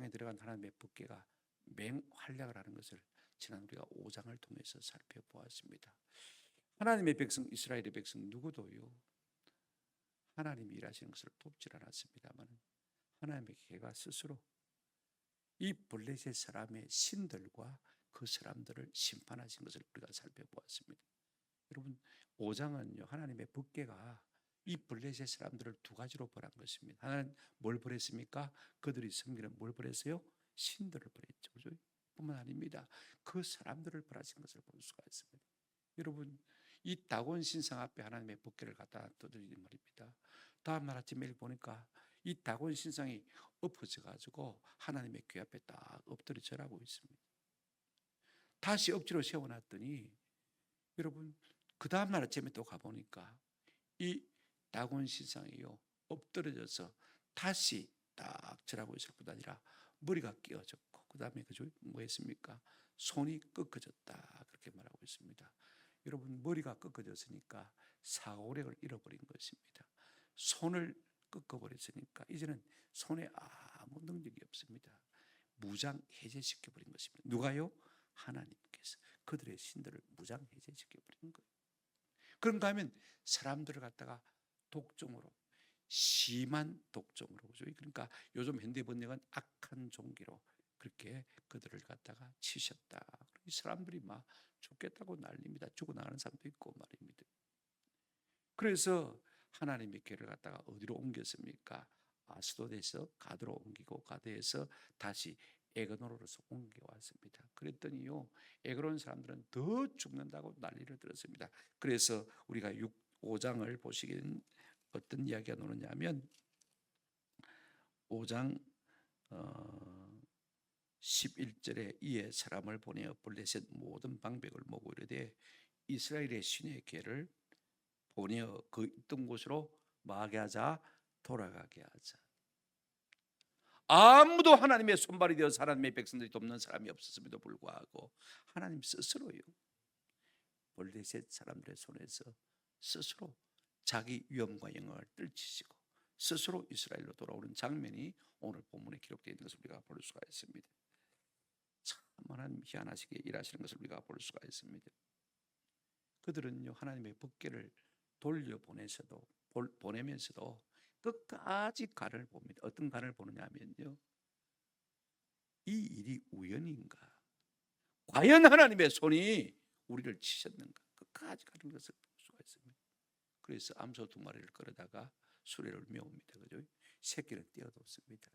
에 들어간 하나님의 법궤가 맹활약을 하는 것을 지난 우리가 5장을 통해서 살펴보았습니다. 하나님의 백성, 이스라엘의 백성 누구도요 하나님이 일하시는 것을 돕질 않았습니다만 하나님의 궤가 스스로 이 블레셋 사람의 신들과 그 사람들을 심판하신 것을 우리가 살펴보았습니다. 여러분 5장은요 하나님의 법궤가 이 블레셋 사람들을 두 가지로 벌한 것입니다. 하나는 뭘 벌했습니까? 그들이 섬기는 뭘 벌했어요? 신들을 벌했죠. 그죠? 뿐만 아닙니다. 그 사람들을 벌하신 것을 볼 수가 있습니다. 여러분 이 다곤 신상 앞에 하나님의 법궤를 갖다 두드리는 말입니다. 다음 날 아침에 보니까 이 다곤 신상이 엎어져 가지고 하나님의 궤 앞에 딱 엎드려 절하고 있습니다. 다시 억지로 세워놨더니 여러분 그 다음 날 아침에 또 가보니까 이 다곤 신상이요 엎드려져서 다시 딱 절하고 있을 뿐 아니라 머리가 끼어졌고 그 다음에 그죠 뭐 했습니까? 손이 꺾어졌다 그렇게 말하고 있습니다. 여러분 머리가 꺾어졌으니까 사고력을 잃어버린 것입니다. 손을 꺾어버렸으니까 이제는 손에 아무 능력이 없습니다. 무장 해제시켜버린 것입니다. 누가요? 하나님께서 그들의 신들을 무장 해제시켜버린 거예요. 그런가 하면 사람들을 갖다가 독종으로 심한 독종으로 그러니까 요즘 현대 번역은 악한 종기로 그렇게 그들을 갖다가 치셨다. 이 사람들이 막 죽겠다고 난립니다. 죽어나가는 사람도 있고 말입니다. 그래서 하나님의 궤를 갖다가 어디로 옮겼습니까? 아스돗에서 가드로 옮기고 가드에서 다시 에그론으로서 옮겨왔습니다. 그랬더니요 에그론 사람들은 더 죽는다고 난리를 들었습니다. 그래서 우리가 5장을 보시기엔 어떤 이야기가 나오느냐면 5장 11절에 이에 사람을 보내어 블레셋 모든 방백을 모으고 이르되 이스라엘의 신의 궤를 보내어 그 있던 곳으로 뭐하게 하자? 돌아가게 하자. 아무도 하나님의 손발이 되어서 하나님의 백성들이 돕는 사람이 없었음에도 불구하고 하나님 스스로요 블레셋 사람들의 손에서 스스로 자기 위엄과 영광을 떨치시고 스스로 이스라엘로 돌아오는 장면이 오늘 본문에 기록되어 있는 것을 우리가 볼 수가 있습니다. 참 하나님 희한하시게 일하시는 것을 우리가 볼 수가 있습니다. 그들은요 하나님의 법궤를 보내면서도 끝까지 간을 봅니다. 어떤 간을 보느냐면요 이 일이 우연인가? 과연 하나님의 손이 우리를 치셨는가? 끝까지 가는 것을 볼 수가 있습니다. 그래서 암소 2마리를 끌어다가 수레를 메웁니다. 그죠? 새끼를 떼어뒀습니다.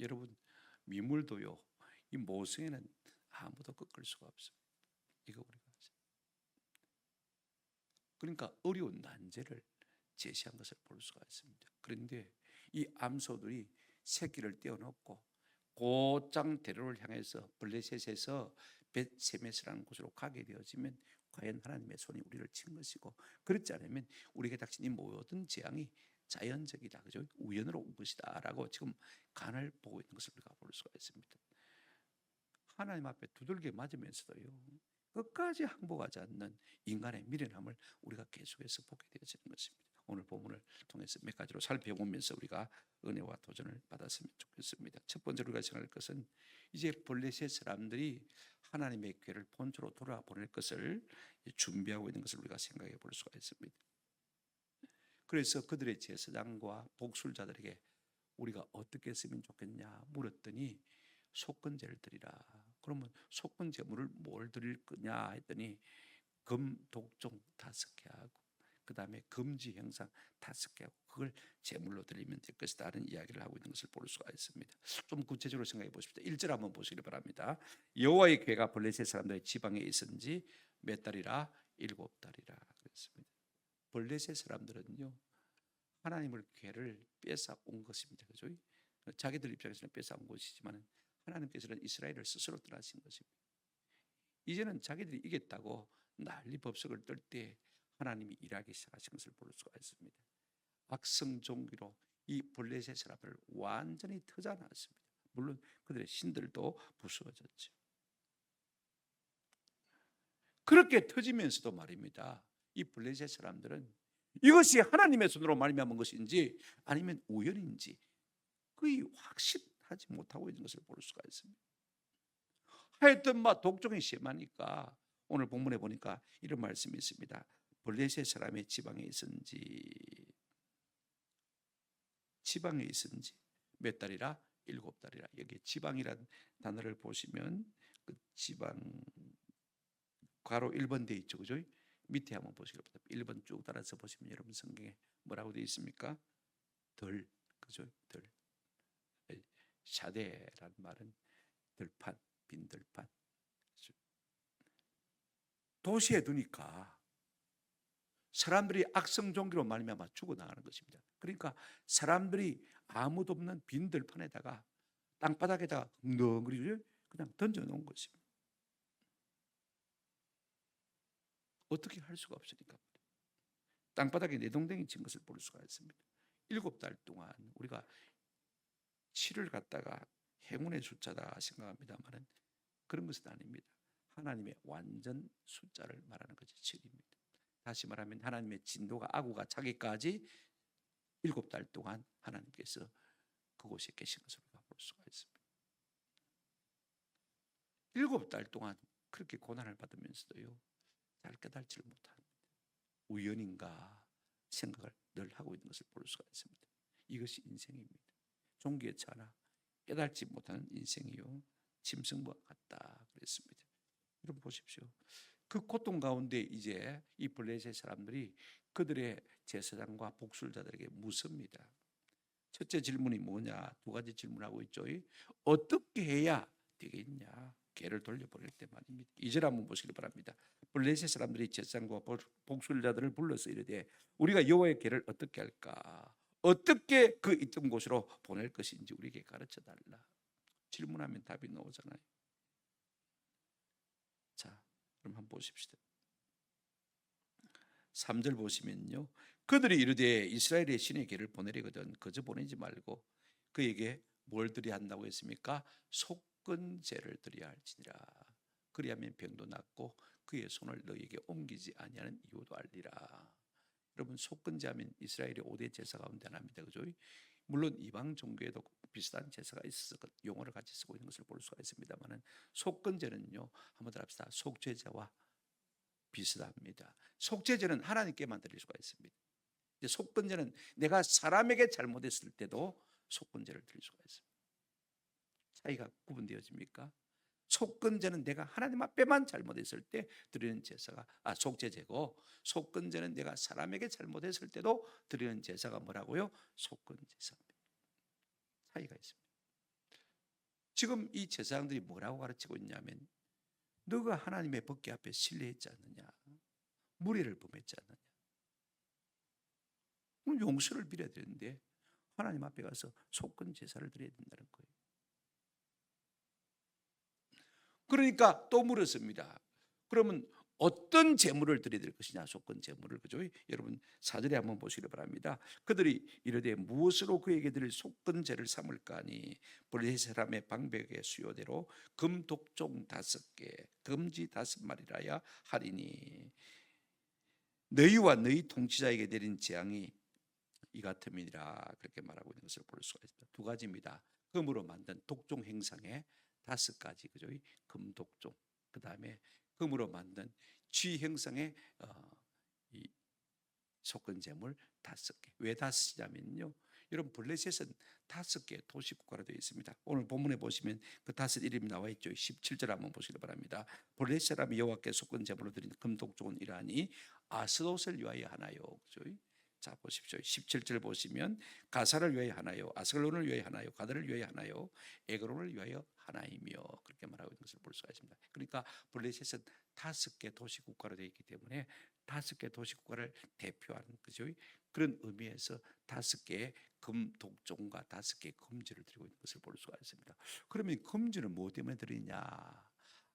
여러분 미물도요 이 모성에는 아무도 꺾을 수가 없습니다. 이거 우리가 그러니까 어려운 난제를 제시한 것을 볼 수가 있습니다. 그런데 이 암소들이 새끼를 떼어놓고 곧장 대로를 향해서 블레셋에서 벳세메스라는 곳으로 가게 되어지면 과연 하나님의 손이 우리를 친 것이고 그렇지 않으면 우리에게 닥친 이 모든 재앙이 자연적이다, 그죠? 우연으로 온 것이다라고 지금 간을 보고 있는 것을 우리가 볼 수가 있습니다. 하나님 앞에 두들겨 맞으면서도요 끝까지 항복하지 않는 인간의 미련함을 우리가 계속해서 보게 되어지는 것입니다. 오늘 본문을 통해서 몇 가지로 살펴보면서 우리가 은혜와 도전을 받았으면 좋겠습니다. 첫 번째로 우리가 생각할 것은 이제 블레셋 사람들이 하나님의 궤를 본토로 돌아보낼 것을 준비하고 있는 것을 우리가 생각해 볼 수가 있습니다. 그래서 그들의 제사장과 복술자들에게 우리가 어떻게 했으면 좋겠냐 물었더니 속건제를 드리라. 그러면 속건 제물을 뭘 드릴 거냐 했더니 금, 독종 5개 하고 그 다음에 금지 형상 5개 하고 그걸 제물로 드리면 될 것이다 하는 이야기를 하고 있는 것을 볼 수가 있습니다. 좀 구체적으로 생각해 보십시오. 1절 한번 보시기 바랍니다. 여호와의 궤가 블레셋 사람들의 지방에 있은지 몇 달이라? 7달이라 그랬습니다. 블레셋 사람들은요 하나님을 궤를 뺏어 온 것입니다. 그죠? 자기들 입장에서는 뺏어 온 것이지만 하나님께서는 이스라엘을 스스로 떠나신 것입니다. 이제는 자기들이 이겼다고 난리 법석을 떨 때 하나님이 일하기 시작하신 것을 볼 수가 있습니다. 악성 종기로 이 블레셋 사람을 완전히 터져놨습니다. 물론 그들의 신들도 부수어졌죠. 그렇게 터지면서도 말입니다. 이 블레셋 사람들은 이것이 하나님의 손으로 말미암은 것인지 아니면 우연인지 거의 하지 못하고 있는 것을 볼 수가 있습니다. 하여튼 독종이 심하니까 오늘 본문에 보니까 이런 말씀이 있습니다. 블레셋 사람의 지방에 있은지 몇 달이라? 7달이라. 여기 지방이라는 단어를 보시면 그 지방 괄호 1번 돼 있죠, 그죠? 밑에 한번 보시기 바랍니다. 1번 쭉 따라서 보시면 여러분 성경에 뭐라고 되어 있습니까? 덜, 그죠? 덜. 샤데라는 말은 들판, 빈 들판. 도시에 두니까 사람들이 악성 종기로 말미암아 죽어나가는 것입니다. 그러니까 사람들이 아무도 없는 빈 들판에다가 땅바닥에다가 엉덩이를 그냥 던져놓은 것입니다. 어떻게 할 수가 없으니까 땅바닥에 내동댕이 친 것을 볼 수가 있습니다. 7달 동안 우리가 7을 갖다가 행운의 숫자다 생각합니다만 그런 것은 아닙니다. 하나님의 완전 숫자를 말하는 것이 7입니다. 다시 말하면 하나님의 진도가 아구가 차기까지 7달 동안 하나님께서 그곳에 계신 것을 우리가 볼 수가 있습니다. 7달 동안 그렇게 고난을 받으면서도요 잘 깨달지를 못합니다. 우연인가 생각을 늘 하고 있는 것을 볼 수가 있습니다. 이것이 인생입니다. 종기에 차나 깨달지 못하는 인생이요 짐승과 같다 그랬습니다. 여러분 보십시오. 그 고통 가운데 이제 이 블레셋 사람들이 그들의 제사장과 복술자들에게 묻습니다. 첫째 질문이 뭐냐? 두 가지 질문하고 있죠. 어떻게 해야 되겠냐? 개를 돌려보낼 때 말입니다. 2절 한번 보시기 바랍니다. 블레셋 사람들이 제사장과 복술자들을 불러서 이르되 우리가 여호와의 개를 어떻게 할까? 어떻게 그 있던 곳으로 보낼 것인지 우리에게 가르쳐 달라. 질문하면 답이 나오잖아요. 자, 그럼 한번 보십시다. 3절 보시면요. 그들이 이르되 이스라엘의 신의 개를 보내려거든 그저 보내지 말고 그에게 뭘 드려야 한다고 했습니까? 속건제를 드려야 할지니라. 그리하면 병도 낫고 그의 손을 너에게 옮기지 아니하는 이유도 알리라. 여러분 속건제하면 이스라엘의 5대 제사 가운데 하나입니다. 그죠? 물론 이방 종교에도 비슷한 제사가 있어서 그 용어를 같이 쓰고 있는 것을 볼 수가 있습니다만 속건제는요 한번 더 합시다. 속죄제와 비슷합니다. 속죄제는 하나님께만 드릴 수가 있습니다. 속건제는 내가 사람에게 잘못했을 때도 속건제를 드릴 수가 있습니다. 차이가 구분되어집니까? 속건제는 내가 하나님 앞에만 잘못했을 때 드리는 제사가 속죄제고 속건제는 내가 사람에게 잘못했을 때도 드리는 제사가 뭐라고요? 속건제사입니다. 차이가 있습니다. 지금 이 제사장들이 뭐라고 가르치고 있냐면 너가 하나님의 법궤 앞에 신뢰했지 않느냐? 무례를 범했지 않느냐? 그럼 용서를 빌어야 되는데 하나님 앞에 가서 속건 제사를 드려야 된다는 거예요. 그러니까 또 물었습니다. 그러면 어떤 제물을 드려야 될 것이냐? 속건 제물을. 그죠? 여러분 4절에 한번 보시기 바랍니다. 그들이 이르되 무엇으로 그에게 드릴 속건제를 삼을까 하니 블레셋 사람의 방백의 수요대로 금 독종 5개 금지 5마리라야 하리니 너희와 너희 통치자에게 내린 재앙이 이 같음이니라. 그렇게 말하고 있는 것을 볼 수가 있습니다. 두 가지입니다. 금으로 만든 독종 행상의 5가지, 그죠? 금독종. 그 다음에 금으로 만든 쥐 행상의 이 속건제물 5개. 왜 5이냐면요. 여러분 블레셋은 5개 도시국가로 되어 있습니다. 오늘 본문에 보시면 그 5 이름이 나와 있죠. 17절 한번 보시기 바랍니다. 블레셋 사람이 여호와께 속건제물로 드린 금독종은 이러하니 아스돗을 위하여 하나요. 그죠? 자 보십시오. 17절 보시면 가사를 위하여 하나요, 아스갈론을 위하여 하나요, 가드를 위하여 하나요, 에그론을 위하여 하나이며 그렇게 말하고 있는 것을 볼 수가 있습니다. 그러니까 블레셋은 5개 도시국가로 되어 있기 때문에 5개 도시국가를 대표하는 그죠? 그런 의미에서 5개의 금독종과 5개의 금지를 드리고 있는 것을 볼 수가 있습니다. 그러면 금지는 뭐 때문에 드리냐?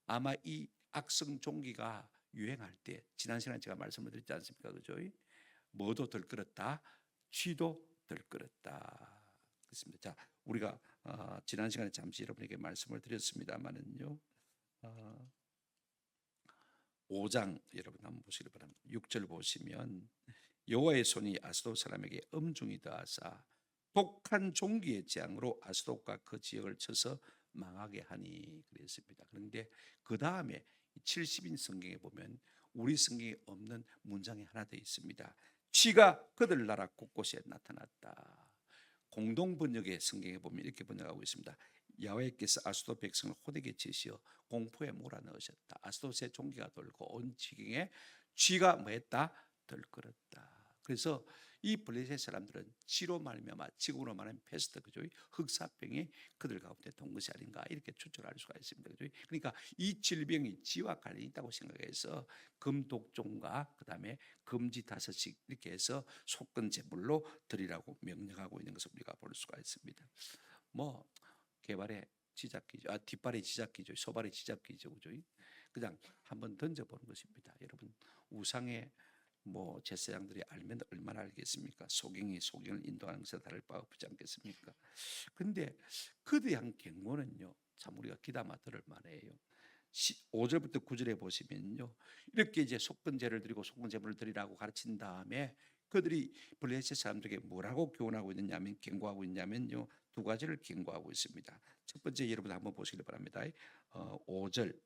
아마 이 악성 종기가 유행할 때 지난 시간에 제가 말씀을 드렸지 않습니까? 그죠? 뭐도 덜끓었다, 쥐도 덜끓었다. 그렇습니다. 자, 우리가 지난 시간에 잠시 여러분에게 말씀을 드렸습니다만은요. 5장 여러분 한번 보시기 바랍니다. 6절 보시면 여호와의 손이 아스돗 사람에게 엄중히 더하사 독한 종기의 재앙으로 아스돗과 그 지역을 쳐서 망하게 하니 그랬습니다. 그런데 그 다음에 70인 성경에 보면 우리 성경에 없는 문장이 하나 더 있습니다. 쥐가 그들 나라 곳곳에 나타났다. 공동 번역의 성경에 보면 이렇게 번역하고 있습니다. 야훼께서 아스돗 백성을 호되게 치시어 공포에 몰아넣으셨다. 아스돗의 종기가 돌고 온 지경에 쥐가 뭐했다? 들끓었다. 그래서 이 블레셋 사람들은 쥐로 말미암아, 지금으로 말하면 페스트, 그죠? 흑사병이 그들 가운데 돈 것이 아닌가 이렇게 추측할 수가 있습니다. 그죠? 그러니까 이 질병이 쥐와 관련이 있다고 생각해서 금독종과 그다음에 금지 5씩 이렇게 해서 속건 제물로 드리라고 명령하고 있는 것을 우리가 볼 수가 있습니다. 뭐 개발의 지잡기죠. 뒷발의 지잡기죠. 소발의 지잡기죠. 그죠? 그냥 한번 던져보는 것입니다. 여러분, 우상의 뭐 제사장들이 알면 얼마나 알겠습니까? 소경이 소경을 인도하는 것에 다를 바 없지 않겠습니까? 근데 그에 대한 경고는요, 참 우리가 귀담아 들을 만해요. 5절부터 9절에 보시면요, 이렇게 이제 속건제를 드리고 속건제물을 드리라고 가르친 다음에 그들이 블레셋 사람들에게 뭐라고 교훈하고 있느냐면, 경고하고 있냐면요, 두 가지를 경고하고 있습니다. 첫 번째, 여러분 한번 보시길 바랍니다. 5절.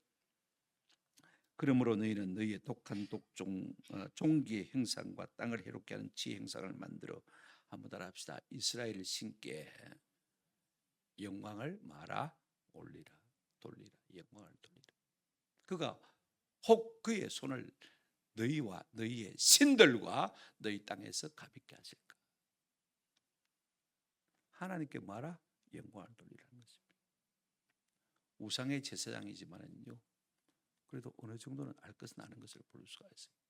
그러므로 너희는 너희의 독한 독종 종기의 형상과 땅을 해롭게 하는 지 형상을 만들어, 한번 따라합시다. 이스라엘 신께 영광을 말아 올리라, 돌리라, 영광을 돌리라. 그가 혹 그의 손을 너희와 너희의 신들과 너희 땅에서 가볍게 하실까? 하나님께 말아 영광을 돌리라는 것입니다. 우상의 제사장이지만은요, 그래도 어느 정도는 알 것은 아는 것을 볼 수가 있습니다.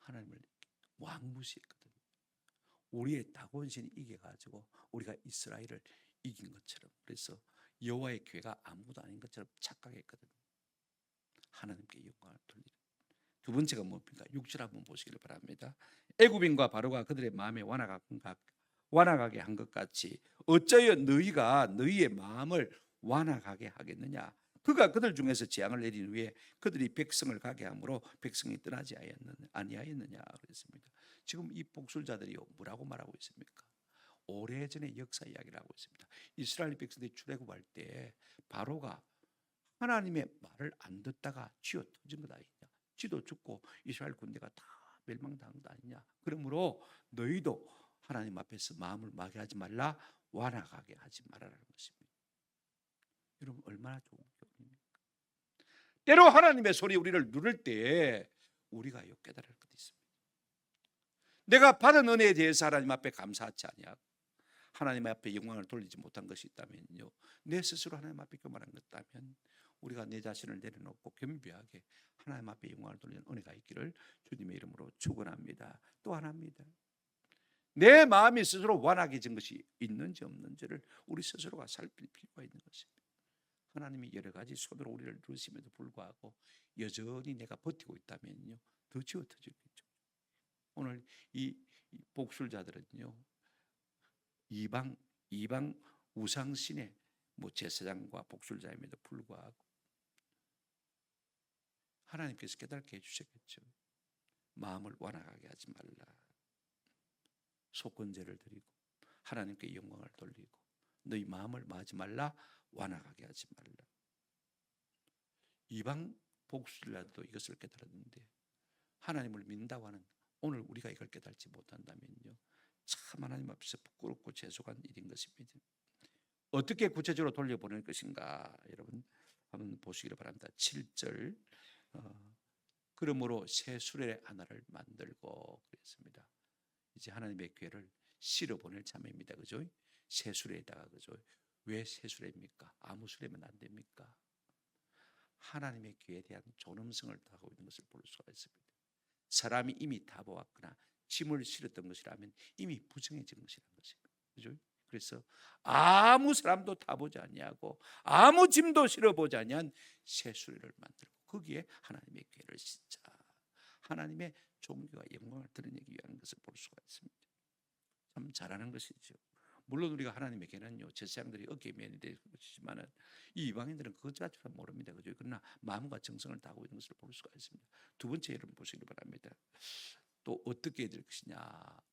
하나님을 왕무시했거든요. 우리의 다곤신이 이겨가지고 우리가 이스라엘을 이긴 것처럼, 그래서 여호와의 교회가 아무것도 아닌 것처럼 착각했거든요. 하나님께 영광을 돌리라. 두 번째가 뭡니까? 6절 한번 보시기를 바랍니다. 애굽인과 바로가 그들의 마음에 완악하게 한 것 같이 어쩌여 너희가 너희의 마음을 완악하게 하겠느냐? 그가 그들 중에서 재앙을 내린 후에 그들이 백성을 가게 함으로 백성이 떠나지 아니하였느냐 그랬습니다. 지금 이 복술자들이 뭐라고 말하고 있습니까? 오래전의 역사 이야기를 하고 있습니다. 이스라엘 백성들이 출애굽할 때 바로가 하나님의 말을 안 듣다가 쥐어 터진 것 아니냐? 쥐도 죽고 이스라엘 군대가 다 멸망당한 것 아니냐? 그러므로 너희도 하나님 앞에서 마음을 마게 하지 말라, 완악하게 하지 말라라는 것입니다. 여러분, 얼마나 좋은 교훈입니까? 때로 하나님의 소리 우리를 누를 때 우리가 깨달을 것이 있습니다. 내가 받은 은혜에 대해서 하나님 앞에 감사하지 아니하고 하나님 앞에 영광을 돌리지 못한 것이 있다면요, 내 스스로 하나님 앞에 교만한 것 있다면 우리가 내 자신을 내려놓고 겸비하게 하나님 앞에 영광을 돌리는 은혜가 있기를 주님의 이름으로 축원합니다. 또 하나입니다. 내 마음이 스스로 완악해진 것이 있는지 없는지를 우리 스스로가 살필 필요가 있는 것입니다. 하나님이 여러 가지 손으로 우리를 누르심에도 불구하고 여전히 내가 버티고 있다면요, 더 지워터지겠죠. 오늘 이 복술자들은요, 이방 우상신의 제사장과 복술자임에도 불구하고 하나님께서 깨닫게 해주셨겠죠. 마음을 완악하게 하지 말라. 속건제를 드리고 하나님께 영광을 돌리고 너희 마음을 마지 말라, 완악하게 하지 말라. 이방 복술자도 이것을 깨달았는데 하나님을 믿는다고 하는 오늘 우리가 이걸 깨달지 못한다면요, 참 하나님 앞에서 부끄럽고 죄송한 일인 것입니다. 어떻게 구체적으로 돌려보낼 것인가, 여러분 한번 보시기를 바랍니다. 7절. 그러므로 새 수레 하나를 만들고 그랬습니다. 이제 하나님의 교회를 실어 보낼 참입니다. 그죠? 새 수레에다가, 그죠? 왜 새 수레입니까? 아무 수레면 안 됩니까? 하나님의 교회에 대한 존엄성을 하고 있는 것을 볼 수가 있습니다. 사람이 이미 다 보았거나 짐을 실었던 것이라면 이미 부정해진 것이라는 것입니다. 그죠? 그래서 아무 사람도 타보지 아니하고 아무 짐도 실어보지 아니한 새 수레를 만들고 거기에 하나님의 교회를 진짜 하나님의 종교와 영광을 드러내기 위한 것을 볼 수가 있습니다. 참 잘하는 것이죠. 물론 우리가 하나님의 교회는요, 제사장들이 어깨에 면이 될 것이지만은 이 이방인들은 그것조차 모릅니다. 그죠? 그러나 마음과 정성을 다하고 있는 것을 볼 수가 있습니다. 두 번째, 여러분 보시기 바랍니다. 또 어떻게 될 것이냐.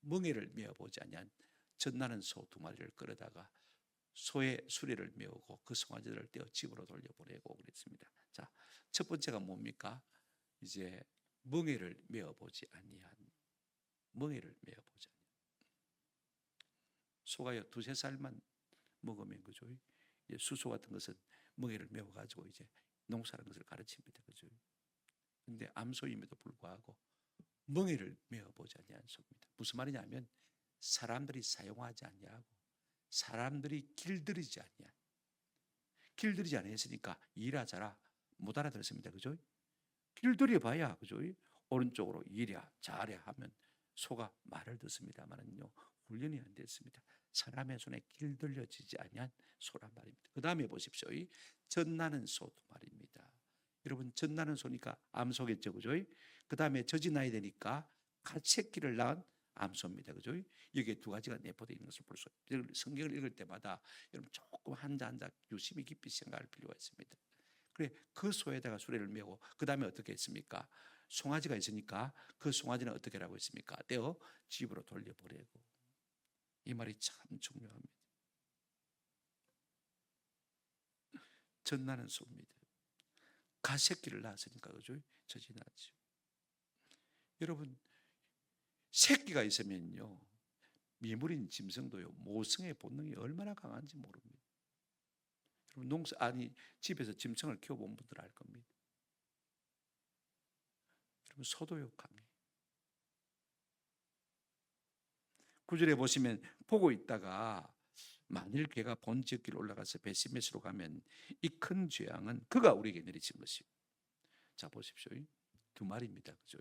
멍에를 메어보지 아니한 젖나는 소 2마리를 끌어다가 소의 수레를 메우고 그 송아지들을 떼어 집으로 돌려보내고 그랬습니다. 자, 첫 번째가 뭡니까? 이제 멍에를 메어보지 아니한, 멍에를 메어보지 아니한. 소가요 2-3살만 먹으면 그죠? 수소 같은 것은 멍에를 메워가지고 이제 농사하는 것을 가르칩니다. 그죠? 근데 암소임에도 불구하고 멍에를 메어보지 아니한 소입니다. 무슨 말이냐면 사람들이 사용하지 아니하고 사람들이 길들이지 아니한, 길들이지 아니했으니까 일하자라 못 알아들었습니다. 그죠? 길들여 봐야 그죠? 오른쪽으로 이랴 자랴 하면 소가 말을 듣습니다만은요 훈련이 안 됐습니다. 사람의 손에 길들여지지 아니한 소란 말입니다. 그 다음에 보십시오. 젖나는 소 2마리입니다. 여러분 젖나는 소니까 암소겠죠, 그죠? 그 다음에 젖이 나야 되니까 갓새끼를 낳은 암소입니다, 그죠? 여기에 2가지가 내포되어 있는 것을 볼 수 있어요. 성경을 읽을 때마다 여러분 조금 한자 한자 유심히 깊이 생각할 필요가 있습니다. 그래 그 소에다가 수레를 메고 그 다음에 어떻게 했습니까? 송아지가 있으니까 그 송아지는 어떻게 하라고 했습니까? 떼어 집으로 돌려보내고. 이 말이 참 중요합니다. 젖나는 소입니다. 갓새끼를 낳았으니까 그죠? 젖이 나죠. 여러분 새끼가 있으면요 미물인 짐승도요 모성의 본능이 얼마나 강한지 모릅니다. 여러분 집에서 짐승을 키워본 분들 알 겁니다. 여러분 소도요 강해. 9절에 보시면 보고 있다가 만일 걔가 본 지역길 올라가서 베시메스로 가면 이 큰 재앙은 그가 우리에게 내리친 것이요. 자 보십시오. 2마리입니다. 그죠?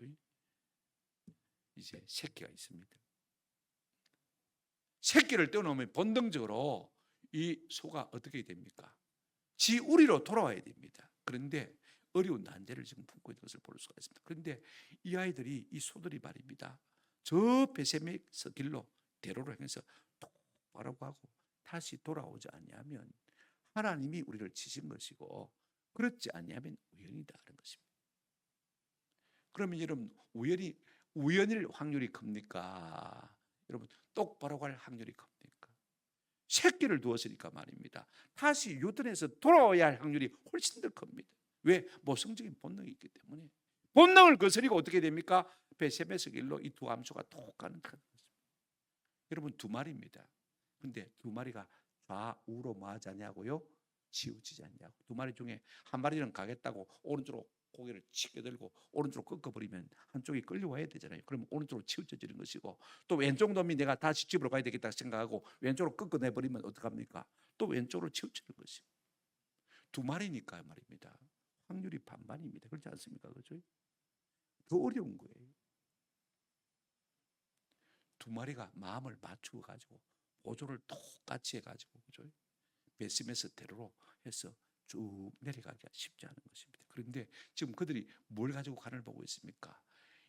이제 새끼가 있습니다. 새끼를 떼어놓으면 본능적으로 이 소가 어떻게 됩니까? 지 우리로 돌아와야 됩니다. 그런데 어려운 난제를 지금 품고 있는 것을 볼 수가 있습니다. 그런데 이 아이들이, 이 소들이 말입니다. 저 베세메스 길로 대로로 향해서 똑바로 가고 다시 돌아오지 아니하면 하나님이 우리를 치신 것이고 그렇지 아니하면 우연이다 하는 것입니다. 그러면 여러분 우연일 확률이 큽니까? 여러분 똑바로 갈 확률이 큽니까? 새끼를 두었으니까 말입니다. 다시 유턴해서 돌아와야 할 확률이 훨씬 더 큽니다. 왜? 모성적인 본능이 있기 때문에. 본능을 거스리고 어떻게 됩니까? 베세메스 길로 이 2 암소가 톡 가는 것입니다. 여러분 2마리입니다. 근데 2마리가 좌우로 뭐 하지 않냐고요? 치우치지 않냐고. 2마리 중에 한 마리는 가겠다고 오른쪽으로 고개를 치게 들고 오른쪽으로 꺾어버리면 한쪽이 끌려와야 되잖아요. 그러면 오른쪽으로 치우쳐지는 것이고 또 왼쪽 놈이 내가 다시 집으로 가야 되겠다 생각하고 왼쪽으로 꺾어내버리면 어떡합니까? 또 왼쪽으로 치우치는 것이고. 2마리니까 말입니다. 확률이 반반입니다. 그렇지 않습니까? 그렇죠? 더 어려운 거예요. 2마리가 마음을 맞추어 가지고 보조를 똑같이 해가지고 그죠? 베시메스 대로로 해서 쭉 내려가기가 쉽지 않은 것입니다. 그런데 지금 그들이 뭘 가지고 간을 보고 있습니까?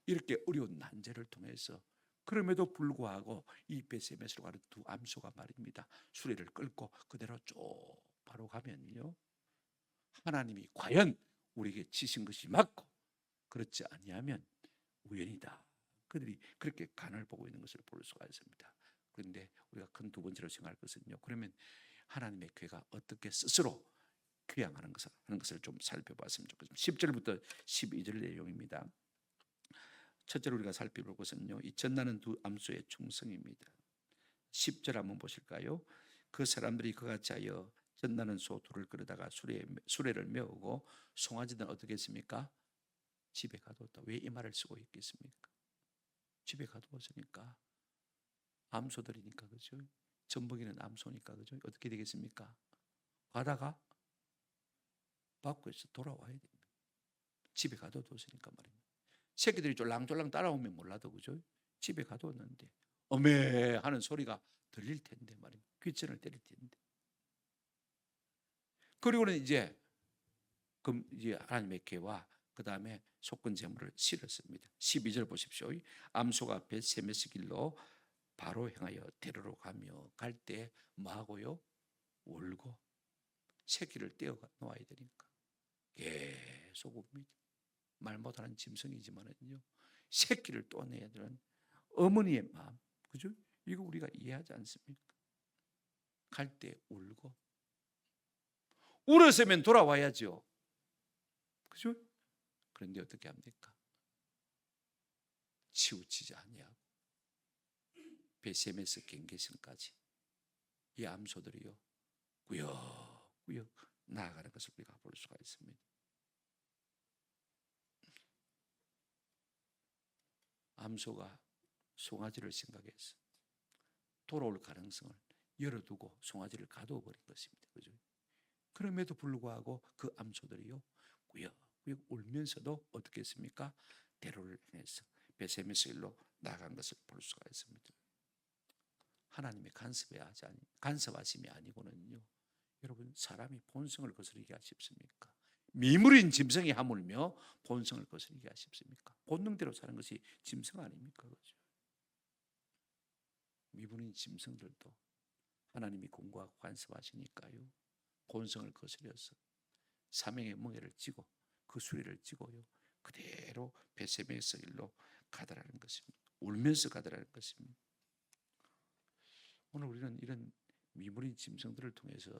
이렇게 어려운 난제를 통해서 그럼에도 불구하고 이 베세메스로 가는 2 암소가 말입니다. 수레를 끌고 그대로 쭉 바로 가면요 하나님이 과연 우리에게 치신 것이 맞고 그렇지 아니하면 우연이다. 그들이 그렇게 간을 보고 있는 것을 볼 수가 있습니다. 그런데 우리가 큰 2번째로 생각할 것은요. 그러면 하나님의 교회가 어떻게 스스로 귀양하는 것을 좀 살펴봤으면 좋겠습니다. 10절부터 12절 내용입니다. 첫째로 우리가 살펴볼 것은요. 이 젖나는 2 암소의 충성입니다. 10절 한번 보실까요? 그 사람들이 그같이 하여 젖나는 소 2를 끌어다가 수레를 메우고 송아지는 어떻게 했습니까? 집에 가두었다. 왜 이 말을 쓰고 있겠습니까? 집에 가두었으니까 암소들이니까 그죠? 젖먹이는 암소니까 그죠? 어떻게 되겠습니까? 가다가 밖에서 돌아와야 됩니다. 집에 가둬뒀으니까 말입니다. 새끼들이 쫄랑쫄랑 따라오면 몰라도 그죠? 집에 가둬뒀는데 어메 하는 소리가 들릴 텐데 말입니다. 귀천을 때릴 텐데. 그리고는 이제 하나님의 개와 그 다음에 속건 제물을 실었습니다. 12절 보십시오. 암소가 벳세메스 길로 바로 향하여 대로로 가며 갈 때 뭐하고요? 울고 새끼를 떼어 놓아야 되니까 계속 웁니다. 말 못하는 짐승이지만은요 새끼를 떠내야 되는 어머니의 마음, 그죠? 이거 우리가 이해하지 않습니까? 갈 때 울고 울었으면 돌아와야죠, 그죠? 그런데 어떻게 합니까? 치우치지 아니하고 베셈에서 갱계선까지 이 암소들이요 꾸역꾸역 나아가는 것을 우리가 볼 수가 있습니다. 암소가 송아지를 생각해서 돌아올 가능성을 열어두고 송아지를 가둬 버린 것입니다. 그죠? 그럼에도 불구하고 그 암소들이요 꾸역꾸역 울면서도 어떻게 했습니까? 대로를 행해서 베세메스 일로 나간 것을 볼 수가 있습니다. 하나님의 간섭하심이 아니고는요, 여러분, 사람이 본성을 거스르기가 쉽습니까? 미물인 짐승이 하물며 본성을 거스르기가 쉽습니까? 본능대로 사는 것이 짐승 아닙니까? 그렇죠? 미물인 짐승들도 하나님이 공고하고 간섭하시니까요, 본성을 거스려서 사명의 멍에를 쥐고 그 수레를 쥐고요 그대로 베세메스 일로 가더라는 것입니다. 울면서 가더라는 것입니다. 오늘 우리는 이런 미물인 짐승들을 통해서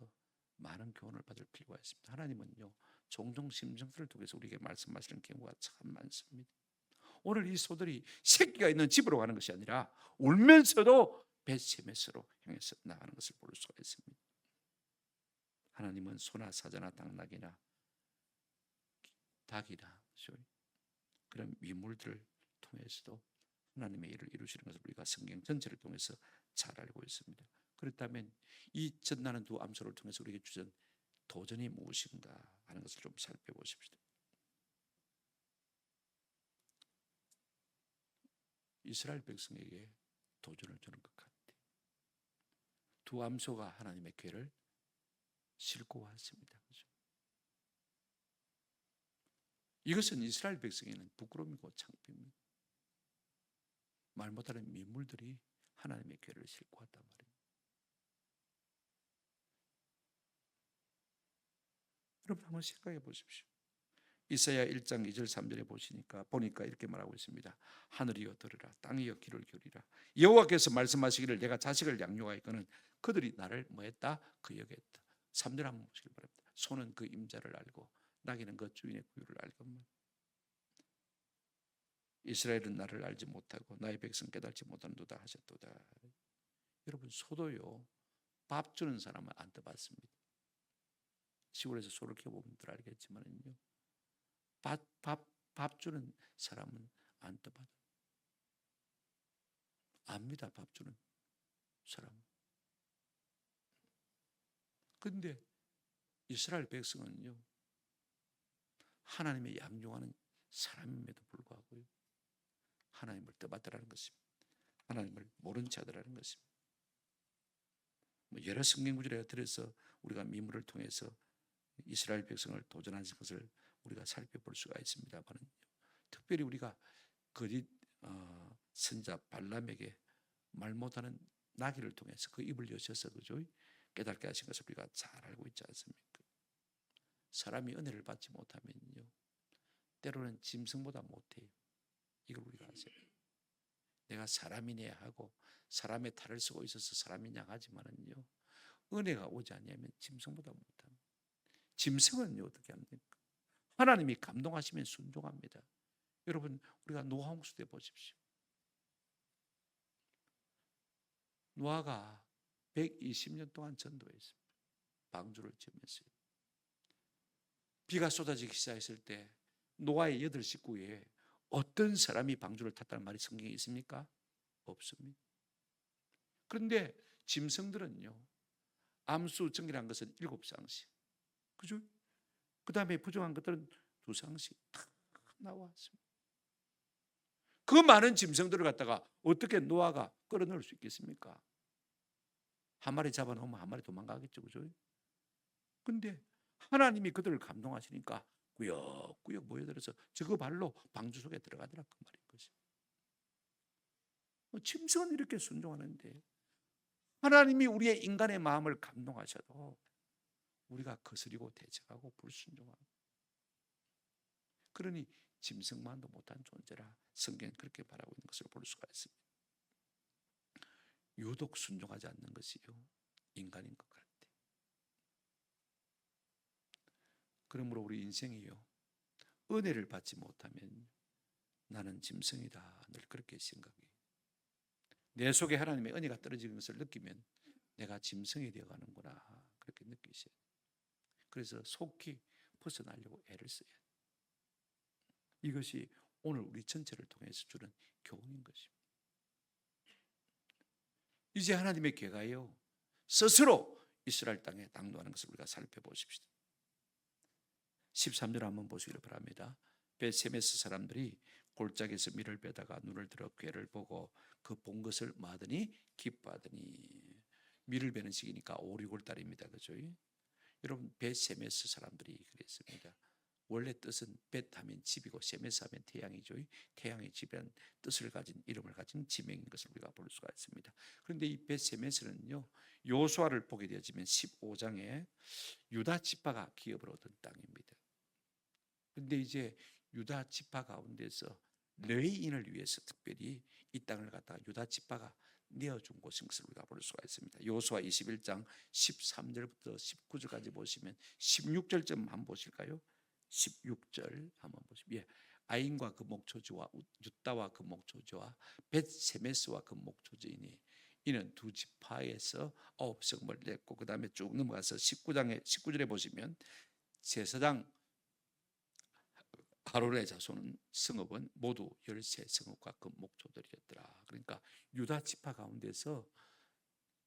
많은 교훈을 받을 필요가 있습니다. 하나님은요 종종 짐승들을 통해서 우리에게 말씀하시는 경우가 참 많습니다. 오늘 이 소들이 새끼가 있는 집으로 가는 것이 아니라 울면서도 베세메스로 향해서 나가는 것을 볼 수가 있습니다. 하나님은 소나 사자나 당나귀나 닭이나 그런 미물들을 통해서도 하나님의 일을 이루시는 것을 우리가 성경 전체를 통해서 잘 알고 있습니다. 그렇다면 이 전나는 두 암소를 통해서 우리에게 주신 도전이 무엇인가 하는 것을 좀 살펴보십시다. 이스라엘 백성에게 도전을 주는 것 같아요. 두 암소가 하나님의 궤를 싣고 왔습니다. 그렇죠? 이것은 이스라엘 백성에는 부끄러움이고 창피입니다. 말 못하는 민물들이 하나님의 궤를 싣고 왔단 말입니다. 여러분 한번 생각해 보십시오. 이사야 1장 2절 3절에 보니까 이렇게 말하고 있습니다. 하늘이여 들으라, 땅이여 귀를 기울이라. 여호와께서 말씀하시기를 내가 자식을 양육하였거늘 그들이 나를 뭐했다? 그 여겼다. 3절 한번 보시길 바랍니다. 소는 그 임자를 알고 나귀는 그 주인의 구유를 알거든. 이스라엘은 나를 알지 못하고 나의 백성 깨닫지 못하는도다 하셨도다. 여러분 소도요 밥 주는 사람은 안 떠봤습니다. 시골에서 소를 키워보면 들 알겠지만요 밥 주는 사람은 안 떠봐요. 압니다. 밥 주는 사람은. 그런데 이스라엘 백성은요 하나님의 양육하는 사람임에도 불구하고요 하나님을 떠받들라는 것입니다. 하나님을 모른 자들라는 것입니다. 여러 성경 구절에 들어서 우리가 미물을 통해서 이스라엘 백성을 도전하는 것을 우리가 살펴볼 수가 있습니다만 특별히 우리가 거짓 선자 발람에게 말 못하는 나귀를 통해서 그 입을 여셔서 그죠? 깨닫게 하신 것을 우리가 잘 알고 있지 않습니까? 사람이 은혜를 받지 못하면요 때로는 짐승보다 못해요. 이걸 우리가 아세요? 내가 사람이냐 하고 사람의 탈을 쓰고 있어서 사람이냐 하지만은요 은혜가 오지 않으면 짐승보다 못합니다. 짐승은요 어떻게 합니까? 하나님이 감동하시면 순종합니다. 여러분 우리가 노아 홍수 때 보십시오. 노아가 120년 동안 전도했습니다. 방주를 지으면서요. 비가 쏟아지기 시작했을 때 노아의 8 식구에 어떤 사람이 방주를 탔다는 말이 성경에 있습니까? 없습니다. 그런데 짐승들은요 암수 정기라는 것은 7쌍씩 그죠? 그 다음에 부정한 것들은 2쌍씩 다 나왔습니다. 그 많은 짐승들을 갖다가 어떻게 노아가 끌어넣을 수 있겠습니까? 한 마리 잡아놓으면 한 마리 도망가겠죠. 그죠? 근데 하나님이 그들을 감동하시니까 꾸역꾸역 모여들어서 저거 발로 방주 속에 들어가더라 그 말인 것입니다. 짐승은 이렇게 순종하는데 하나님이 우리의 인간의 마음을 감동하셔도 우리가 거스리고 대적하고 불순종하고 그러니 짐승만도 못한 존재라 성경은 그렇게 말하고 있는 것을 볼 수가 있습니다. 유독 순종하지 않는 것이요 인간인 것 같아. 그러므로 우리 인생이요 은혜를 받지 못하면 나는 짐승이다. 늘 그렇게 생각해요. 내 속에 하나님의 은혜가 떨어지는 것을 느끼면 내가 짐승이 되어가는구나 그렇게 느끼셔야 돼요. 그래서 속히 벗어나려고 애를 써야 돼요. 이것이 오늘 우리 전체를 통해서 주는 교훈인 것입니다. 이제 하나님의 계가요 스스로 이스라엘 땅에 당도하는 것을 우리가 살펴보십시다. 13절 한번 보시기를 바랍니다. 벳세메스 사람들이 골짜기에서 밀을 빼다가 눈을 들어 궤를 보고 그 본 것을 마더니 기뻐하더니, 밀을 베는 시기니까 5, 6월 달입니다. 그죠? 여러분 벳세메스 사람들이 그랬습니다. 원래 뜻은 벳 하면 집이고 세메스 하면 태양이죠. 태양의 집이라는 뜻을 가진 이름을 가진 지명인 것을 우리가 볼 수가 있습니다. 그런데 이 벳세메스는요 요수아를 보게 되어지면 15장에 유다 지파가 기업을 얻은 땅입니다. 그런데 이제 유다 지파 가운데서 레위인을 위해서 특별히 이 땅을 갖다가 유다 지파가 내어준 곳인 것을 우리가 볼 수가 있습니다. 요수아 21장 13절부터 19절까지 보시면 16절쯤 한번 보실까요? 16절 한번 보시면 예. 아인과 그 목초지와 유다와 그 목초지와 벳세메스와 그 목초지이니 이는 두 지파에서 9성을 냈고 그 다음에 쭉 넘어가서 19절에 보시면 제사장 아론의 자손은 성읍은 모두 13성읍과 그 목초들이었더라. 그러니까 유다 지파 가운데서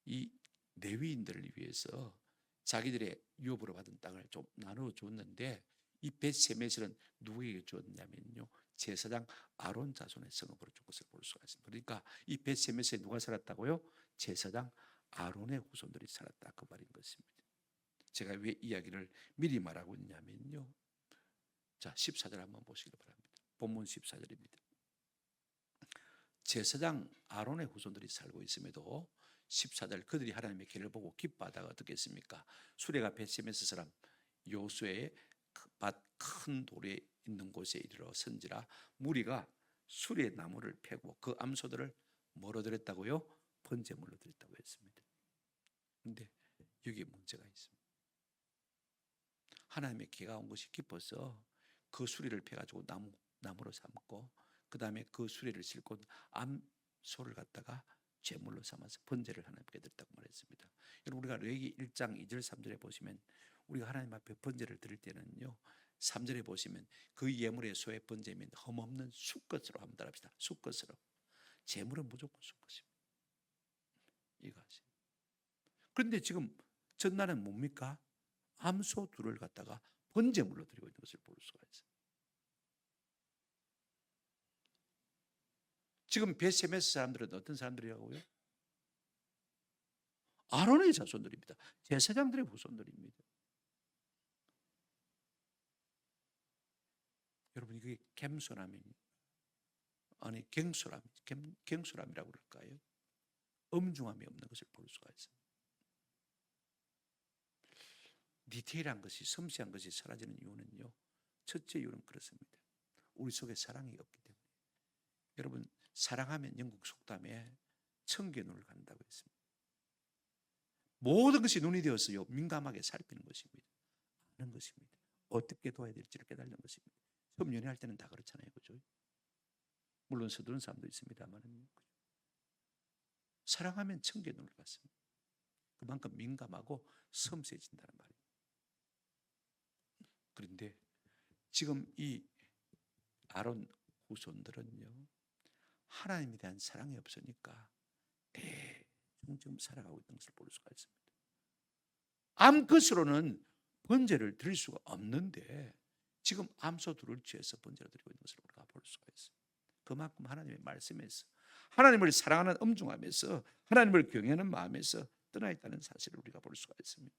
이 레위인들을 위해서 자기들의 유업으로 받은 땅을 좀 나누어 줬는데 이 벳세메스는 누구에게 줬냐면요 제사장 아론 자손의 성읍으로 준 것을 볼 수가 있습니다. 그러니까 이 벳세메스에 누가 살았다고요? 제사장 아론의 후손들이 살았다 그 말인 것입니다. 제가 왜 이야기를 미리 말하고 있냐면요 자 14절 한번 보시기 바랍니다. 본문 14절입니다. 제사장 아론의 후손들이 살고 있음에도 14절 그들이 하나님의 길을 보고 기뻐하다가 어떻게 했습니까? 수레가 벳세메스 사람 요수의 밭 큰 돌에 있는 곳에 이르러 선지라 무리가 수레 나무를 패고 그 암소들을 뭐로 드렸다고요? 번제물로 드렸다고 했습니다. 그런데 여기에 문제가 있습니다. 하나님의 기가 온 것이 기뻐서 그 수레를 패가지고 나무로 삼고 그 다음에 그 수레를 싣고 암소를 갖다가 제물로 삼아서 번제를 하나님께 드렸다고 말했습니다. 여러분 우리가 레위기 1장 2절 3절에 보시면 우리가 하나님 앞에 번제를 드릴 때는요 3절에 보시면 그 예물의 소의 번제면 흠없는 수것으로 한번 따라합시다. 수것으로. 제물은 무조건 수것입니다. 이것이. 그런데 지금 전날은 뭡니까? 암소 둘을 갖다가 번제물로 드리고 있는 것을 볼 수가 있어요. 지금 벳세메스 사람들은 어떤 사람들이라고요? 아론의 자손들입니다. 제사장들의 후손들입니다. 여러분 이게 겸손함이 아니 경솔함이라고 그럴까요? 엄중함이 없는 것을 볼 수가 있어요. 디테일한 것이 섬세한 것이 사라지는 이유는요. 첫째 이유는 그렇습니다. 우리 속에 사랑이 없기 때문에. 여러분 사랑하면 영국 속담에 청개 눈을 갖는다고 했습니다. 모든 것이 눈이 되어서요 민감하게 살피는 것입니다. 아는 것입니다. 어떻게 도와야 될지를 깨달는 것입니다. 처음 연애할 때는 다 그렇잖아요, 그죠? 물론 서두른 사람도 있습니다만 사랑하면 청개 눈을 갖습니다. 그만큼 민감하고 섬세해진다는 말이에요. 그런데 지금 이 아론 후손들은요 하나님에 대한 사랑이 없으니까 대충 지금 살아가고 있는 것을 볼 수가 있습니다. 암컷으로는 번제를 드릴 수가 없는데 지금 암소 둘을 취해서 번제를 드리고 있는 것을 우리가 볼 수가 있어요. 그만큼 하나님의 말씀에서 하나님을 사랑하는 엄중함에서 하나님을 경외하는 마음에서 떠나 있다는 사실을 우리가 볼 수가 있습니다.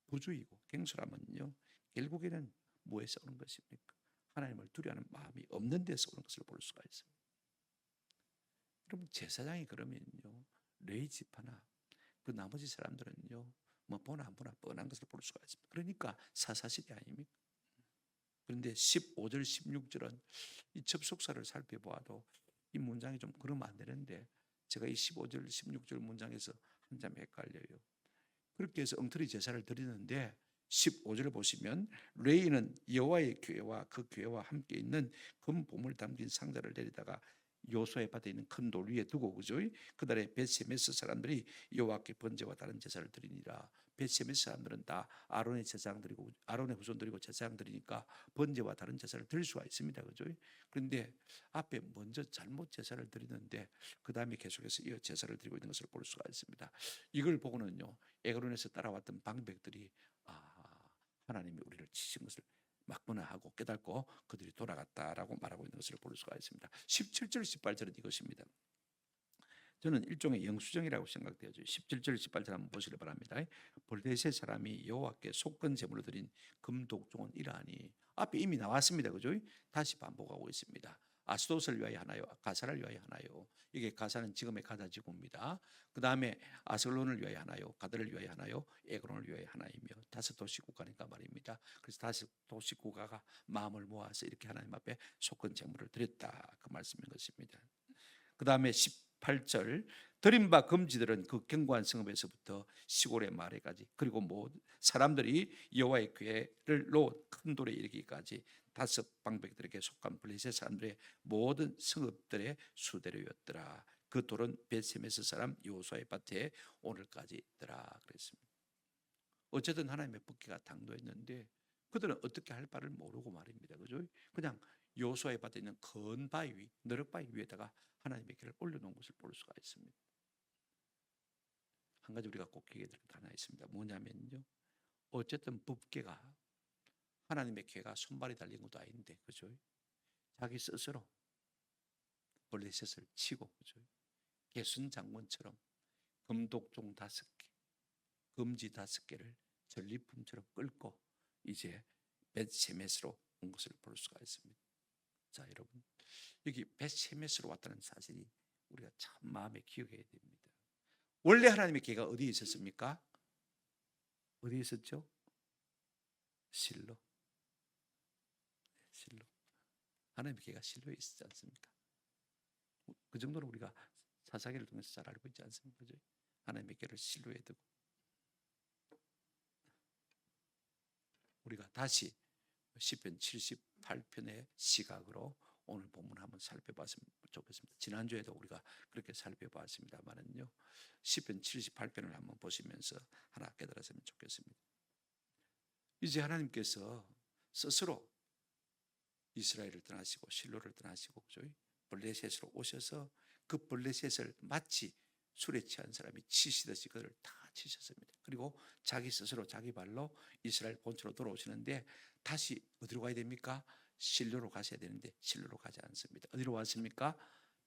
부주의고 경솔함은요 결국에는 뭐에서 오는 것입니까? 하나님을 두려워하는 마음이 없는 데서 오는 것을 볼 수가 있습니다. 여러분 제사장이 그러면요 레위 지파나 그 나머지 사람들은요 뭐 보나 안 보나 뻔한 것을 볼 수가 있습니다. 그러니까 사사시대 아닙니까? 그런데 15절, 16절은 이 접속사를 살펴보아도 이 문장이 좀 그러면 안 되는데 제가 이 15절, 16절 문장에서 한참 헷갈려요. 그렇게 해서 엉터리 제사를 드리는데 15절을 보시면 레이는 여호와의 교회와 그 교회와 함께 있는 금보물 담긴 상자를 내리다가 요소의 밭에 있는 큰 돌 위에 두고 그죠? 그날에 벳세메스 사람들이 여호와께 번제와 다른 제사를 드리니라. 벳세메스 사람들은 다 아론의 제사장들이고 아론의 후손들이고 제사장들이니까 번제와 다른 제사를 드릴 수가 있습니다. 그죠? 그런데 앞에 먼저 잘못 제사를 드리는데 그 다음에 계속해서 이 제사를 드리고 있는 것을 볼 수가 있습니다. 이걸 보고는요 에그론에서 따라왔던 방백들이 하나님이 우리를 치신 것을 막거나 하고 깨닫고 그들이 돌아갔다라고 말하고 있는 것을 볼 수가 있습니다. 17절 18절은 이것입니다. 저는 일종의 영수증이라고 생각되어져요. 17절 18절 한번 보시기 바랍니다. 블레셋 사람이 여호와께 속건 제물로 드린 금독종은 이러하니 앞에 이미 나왔습니다. 그죠? 다시 반복하고 있습니다. 아스돗을 위하여 하나요? 가사를 위하여 하나요? 이게 가사는 지금의 가자 지구입니다. 그 다음에 아슬론을 위하여 하나요? 가드를 위하여 하나요? 에그론을 위하여 하나이며 다섯 도시 국가니까 말입니다. 그래서 다섯 도시 국가가 마음을 모아서 이렇게 하나님 앞에 속건 제물을 드렸다 그 말씀인 것입니다. 그 다음에 18절 드린 바 금지들은 그 견고한 성읍에서부터 시골의 마을에까지 그리고 모든 사람들이 여호와의 궤를 놓은 큰 돌에 이르기까지 다섯 방백들에게 속한 블레셋 사람들의 모든 성읍들의 수대로였더라. 그 돌은 벳세메스 사람 여호수아의 밭에 오늘까지 있더라 그랬습니다. 어쨌든 하나님의 법궤가 당도했는데 그들은 어떻게 할 바를 모르고 말입니다. 그죠? 그냥 여호수아의 밭에 있는 큰 바위 위, 너럭바위 위에다가 하나님의 궤를 올려놓은 것을 볼 수가 있습니다. 한 가지 우리가 꼭 기억해야 될 것 하나 있습니다. 뭐냐면요, 어쨌든 법궤가 하나님의 궤가 손발이 달린 것도 아닌데, 그죠? 자기 스스로 블레셋을 치고, 그죠? 개순 장군처럼 금독종 5개, 금지 5개를 전리품처럼 끌고 이제 벳세메스로 온 것을 볼 수가 있습니다. 자, 여러분, 여기 벳세메스로 왔다는 사실이 우리가 참 마음에 기억해야 됩니다. 원래 하나님의 궤가 어디에 있었습니까? 어디에 있었죠? 실로. 실로. 하나님의 궤가 실로에 있지 않습니까? 그 정도로 우리가 사사기를 통해서 잘 알고 있지 않습니까? 하나님의 궤를 실로에 두고 우리가 다시 시편 78편의 시각으로 오늘 본문 한번 살펴봤으면 좋겠습니다. 지난주에도 우리가 그렇게 살펴봤습니다만은요. 시편 78편을 한번 보시면서 하나 깨달았으면 좋겠습니다. 이제 하나님께서 스스로 이스라엘을 떠나시고 실로를 떠나시고 블레셋으로 오셔서 그 블레셋을 마치 술에 취한 사람이 치시듯이 그들을 다 치셨습니다. 그리고 자기 스스로 자기 발로 이스라엘 본토로 돌아오시는데 다시 어디로 가야 됩니까? 실로로 가셔야 되는데 실로로 가지 않습니다. 어디로 왔습니까?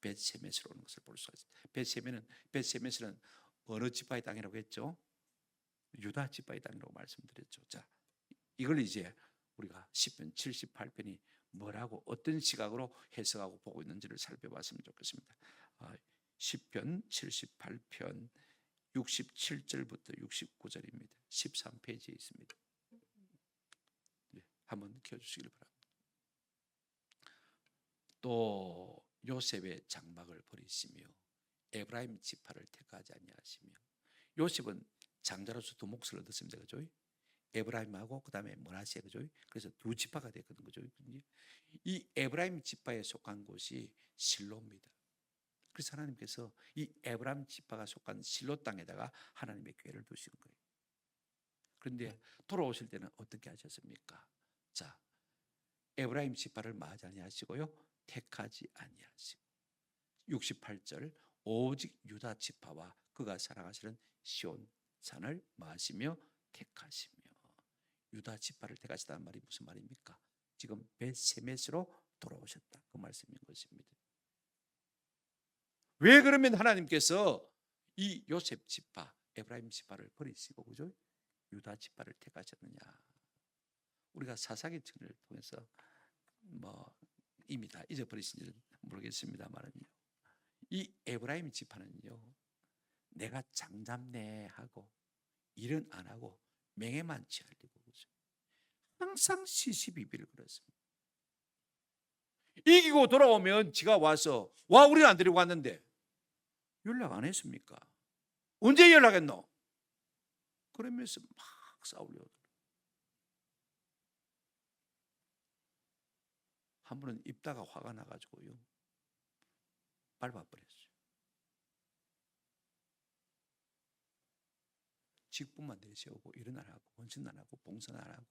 벳세메스로 오는 것을 볼 수가 있습니다. 벳세메스는 어느 지파의 땅이라고 했죠? 유다 지파의 땅이라고 말씀드렸죠. 자, 이걸 이제 우리가 시편 78편이 뭐라고 어떤 시각으로 해석하고 보고 있는지를 살펴봤으면 좋겠습니다. 시편 78편 67절부터 69절입니다. 13페이지에 있습니다. 네, 한번 켜주시길 바랍니다. 또 요셉의 장막을 버리시며 에브라임 지파를 택하지 아니하시며 요셉은 장자로서 두 몫을 얻었습니다. 그죠? 에브라임하고 그 다음에 므낫세, 그죠? 그래서 두 지파가 됐거든, 그죠? 이 에브라임 지파에 속한 곳이 실로입니다. 그래서 하나님께서 이 에브라임 지파가 속한 실로 땅에다가 하나님의 궤를 두신 거예요. 그런데 돌아오실 때는 어떻게 하셨습니까? 자, 에브라임 지파를 마하지 아니하시고요, 택하지 아니하시고 68절 오직 유다 지파와 그가 사랑하시는 시온 산을 마시며 택하시며 유다 지파를 택하시다는 말이 무슨 말입니까? 지금 벳세메스로 돌아오셨다 그 말씀인 것입니다. 왜 그러면 하나님께서 이 요셉 지파 에브라임 지파를 버리시고 그죠? 유다 지파를 택하셨느냐? 우리가 사사기를 통해서 이미 다 잊어버리신지는 모르겠습니다만은요. 이 에브라임 지파는요, 내가 장잡네 하고 일은 안 하고 맹해만 취하려고 그죠? 항상 시시비비를 걸었습니다. 이기고 돌아오면 지가 와서 와 우리는 안 데리고 왔는데 연락 안 했습니까? 언제 연락했노? 그러면서 막 싸우려고. 한 번은 입다가 화가 나가지고요 밟아버렸어요. 직분만 내세우고 일은 안 하고 헌신 안 하고 봉사는 안 하고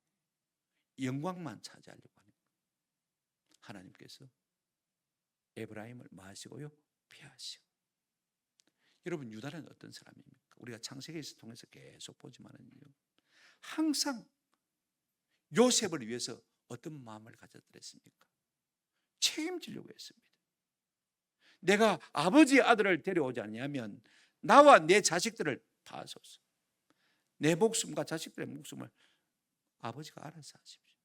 영광만 차지하려고 하는 거예요. 하나님께서 에브라임을 마시고요 피하시고. 여러분 유다는 어떤 사람입니까? 우리가 창세기에서 통해서 계속 보지만은요 항상 요셉을 위해서 어떤 마음을 가졌더랬습니까? 책임지려고 했습니다. 내가 아버지의 아들을 데려오지 않냐면 나와 내 자식들을 파소서. 내 목숨과 자식들의 목숨을 아버지가 알아서 하십시오.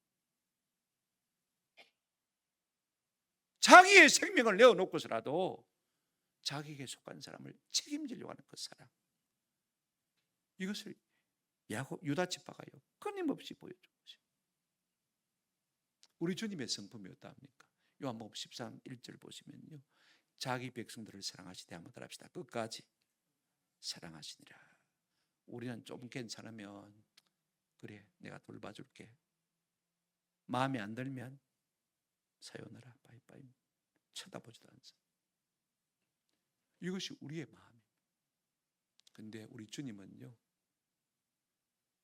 자기의 생명을 내어놓고서라도 자기에게 속한 사람을 책임지려고 하는 그 사랑, 이것을 유다 지파가요 끊임없이 보여준 것입니다. 우리 주님의 성품이 어떠합니까? 요한복음 13, 1절 보시면요 자기 백성들을 사랑하시되 한번 따라합시다. 끝까지 사랑하시니라. 우리는 좀 괜찮으면 그래 내가 돌봐줄게, 마음에 안 들면 사요나라 바이바이, 쳐다보지도 않습니다. 이것이 우리의 마음입니다. 근데 우리 주님은요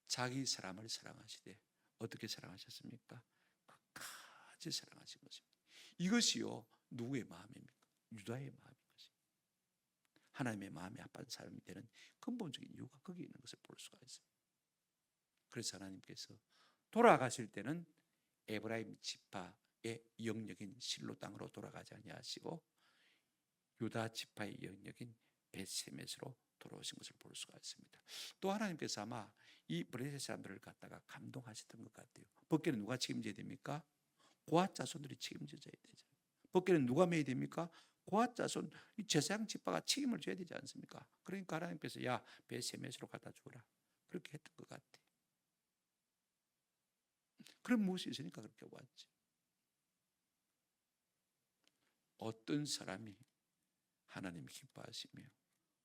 자기 사람을 사랑하시되 어떻게 사랑하셨습니까? 끝까지 사랑하신 것입니다. 이것이요 누구의 마음입니까? 유다의 마음인 것입니다. 하나님의 마음에 합한 사람이 되는 근본적인 이유가 거기에 있는 것을 볼 수가 있습니다. 그래서 하나님께서 돌아가실 때는 에브라임 지파의 영역인 실로 땅으로 돌아가지 아니하시고 유다 지파의 영역인 벳세메스로 돌아오신 것을 볼 수가 있습니다. 또 하나님께서 아마 이 브레셋 사람들을 갖다가 감동하셨던 것 같아요. 벗기는 누가 책임져야 됩니까? 고앗 자손들이 책임져야 되죠. 벗기는 누가 매야 됩니까? 고앗 자손, 제사장 지파가 책임을 져야 되지 않습니까? 그러니까 하나님께서 야 벳세메스로 갖다 주라 그렇게 했던 것 같아요. 그럼 무엇이 있으니까 그렇게 왔지. 어떤 사람이 하나님이 기뻐하시며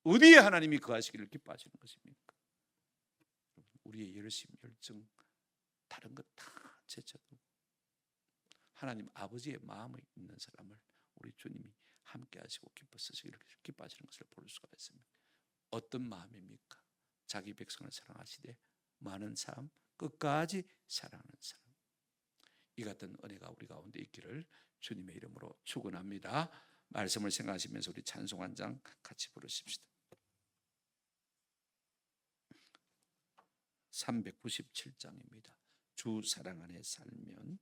어디에 하나님이 거하시기를 기뻐하시는 것입니까? 우리의 열심, 열정 다른 것 다 제쳐두고 하나님 아버지의 마음이 있는 사람을 우리 주님이 함께 하시고 기뻐하시는 것을 볼 수가 있습니다. 어떤 마음입니까? 자기 백성을 사랑하시되 많은 삶 끝까지 사랑하는 사람. 이 같은 은혜가 우리 가운데 있기를 주님의 이름으로 축원합니다. 말씀을 생각하시면서 우리 찬송 한 장 같이 부르십시다. 397장입니다. 주 사랑 안에 살면.